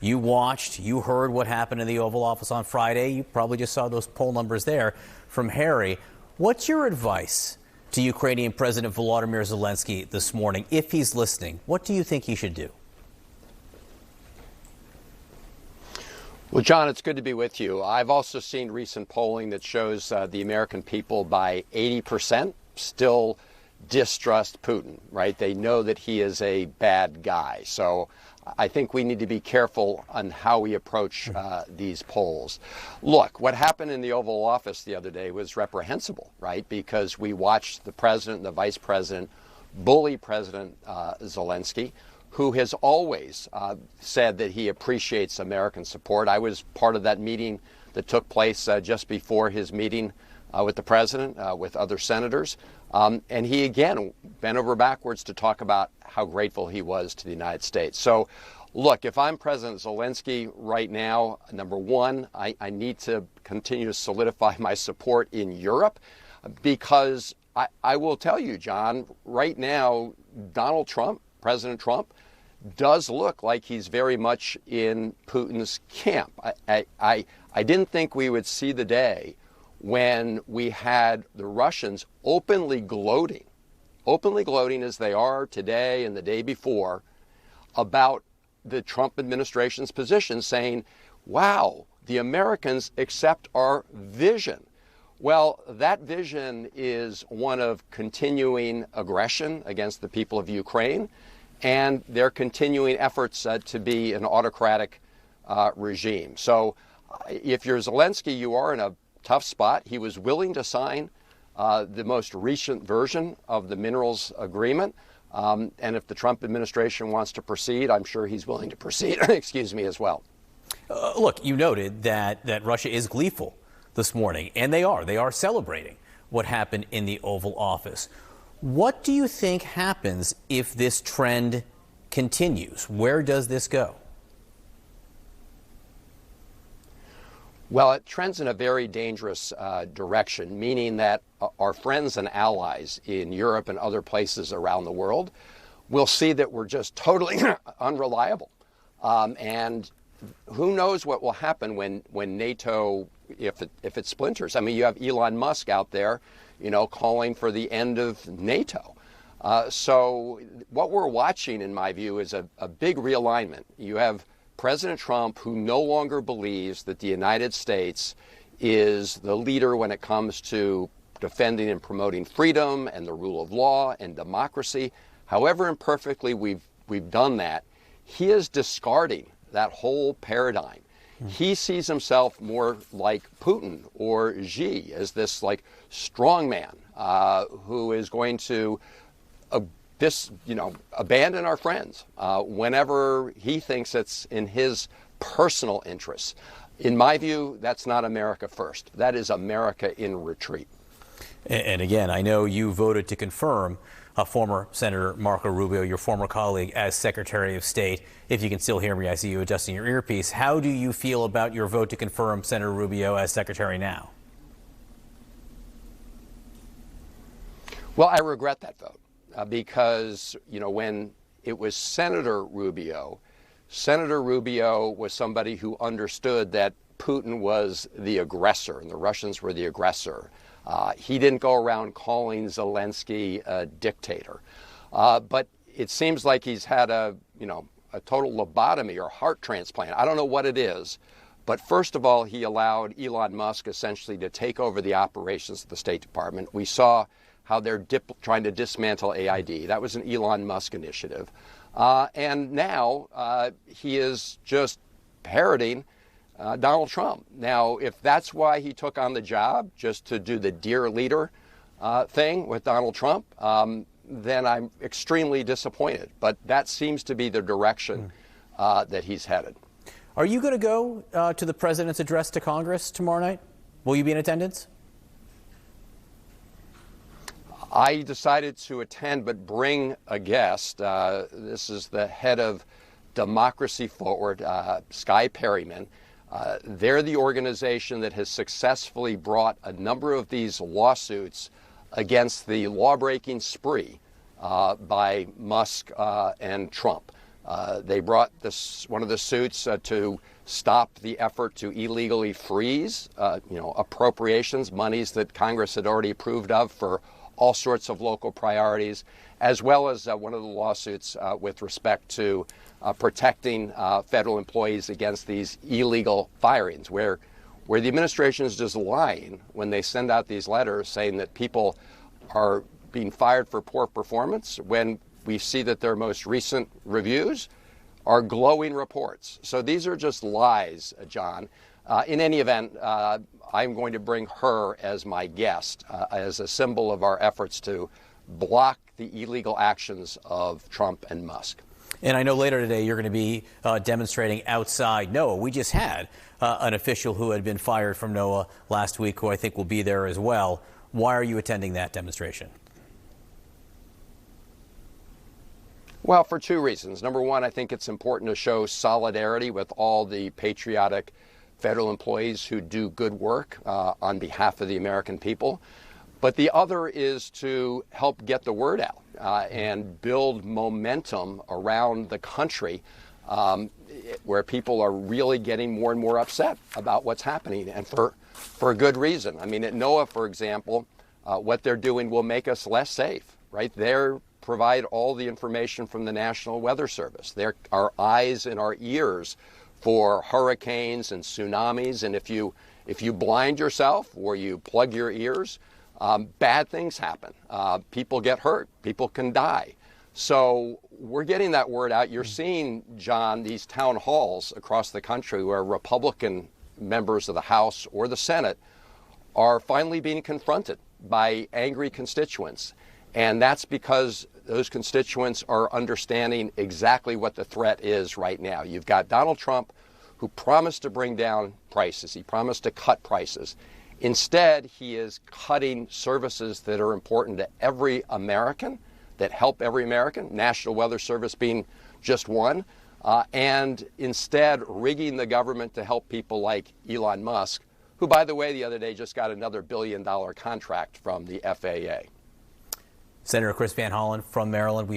You watched, you heard what happened in the Oval Office on Friday. You probably just saw those poll numbers there from Harry. What's your advice to Ukrainian President Volodymyr Zelensky this morning? If he's listening, what do you think he should do? Well, John, it's good to be with you. I've also seen recent polling that shows the American people by 80% still distrust Putin, right? They know that he is a bad guy. So I think we need to be careful on how we approach these polls. Look, what happened in the Oval Office the other day was reprehensible, right? Because we watched the president and the vice president bully President Zelensky, who has always said that he appreciates American support. I was part of that meeting that took place just before his meeting with the president, with other senators. And he, again, bent over backwards to talk about how grateful he was to the United States. So, look, if I'm President Zelensky right now, number one, I need to continue to solidify my support in Europe because I will tell you, John, right now, Donald Trump, President Trump, does look like he's very much in Putin's camp. I didn't think we would see the day when we had the Russians openly gloating as they are today and the day before about the Trump administration's position, saying, wow, the Americans accept our vision. Well, that vision is one of continuing aggression against the people of Ukraine and their continuing efforts to be an autocratic regime. So if you're Zelensky, you are in a tough spot. He was willing to sign the most recent version of the minerals agreement. And if the Trump administration wants to proceed, I'm sure he's willing to proceed, excuse me, as well. Look, you noted that Russia is gleeful this morning, and they are celebrating what happened in the Oval Office. What do you think happens if this trend continues? Where does this go? Well, it trends in a very dangerous direction, meaning that our friends and allies in Europe and other places around the world will see that we're just totally unreliable. And who knows what will happen when NATO, if it splinters. I mean, you have Elon Musk out there, calling for the end of NATO. So what we're watching, in my view, is a big realignment. You have President Trump, who no longer believes that the United States is the leader when it comes to defending and promoting freedom and the rule of law and democracy. However imperfectly we've done that, he is discarding that whole paradigm. He sees himself more like Putin or Xi as this strong man who is going to abandon our friends whenever he thinks it's in his personal interests. In my view, that's not America first. That is America in retreat. And again, I know you voted to confirm former Senator Marco Rubio, your former colleague, as Secretary of State. If you can still hear me, I see you adjusting your earpiece. How do you feel about your vote to confirm Senator Rubio as Secretary now? Well, I regret that vote because, when it was Senator Rubio was somebody who understood that Putin was the aggressor and the Russians were the aggressor. He didn't go around calling Zelensky a dictator. But it seems like he's had a total lobotomy or heart transplant. I don't know what it is. But first of all, he allowed Elon Musk essentially to take over the operations of the State Department. We saw how they're trying to dismantle AID. That was an Elon Musk initiative. And now he is just parroting Donald Trump. Now, if that's why he took on the job, just to do the dear leader thing with Donald Trump, then I'm extremely disappointed. But that seems to be the direction that he's headed. Are you going to go to the president's address to Congress tomorrow night? Will you be in attendance? I decided to attend, but bring a guest. This is the head of Democracy Forward, Skye Perryman. They're the organization that has successfully brought a number of these lawsuits against the law-breaking spree by Musk and Trump. They brought one of the suits to stop the effort to illegally freeze, appropriations, monies that Congress had already approved of for all sorts of local priorities, as well as one of the lawsuits with respect to protecting federal employees against these illegal firings, where the administration is just lying when they send out these letters saying that people are being fired for poor performance, when we see that their most recent reviews are glowing reports. So these are just lies, John. In any event, I'm going to bring her as my guest, as a symbol of our efforts to block the illegal actions of Trump and Musk. And I know later today you're going to be demonstrating outside NOAA. We just had an official who had been fired from NOAA last week, who I think will be there as well. Why are you attending that demonstration? Well, for two reasons. Number one, I think it's important to show solidarity with all the patriotic federal employees who do good work on behalf of the American people. But the other is to help get the word out and build momentum around the country where people are really getting more and more upset about what's happening, and for a good reason. I mean, at NOAA, for example, what they're doing will make us less safe, right? They're provide all the information from the National Weather Service. They're our eyes and our ears for hurricanes and tsunamis. And if you blind yourself or you plug your ears, bad things happen. People get hurt. People can die. So we're getting that word out. You're seeing, John, these town halls across the country where Republican members of the House or the Senate are finally being confronted by angry constituents. And that's because those constituents are understanding exactly what the threat is right now. You've got Donald Trump, who promised to bring down prices. He promised to cut prices. Instead, he is cutting services that are important to every American, that help every American, National Weather Service being just one, and instead rigging the government to help people like Elon Musk, who, by the way, the other day just got another $1 billion contract from the FAA. Senator Chris Van Hollen from Maryland.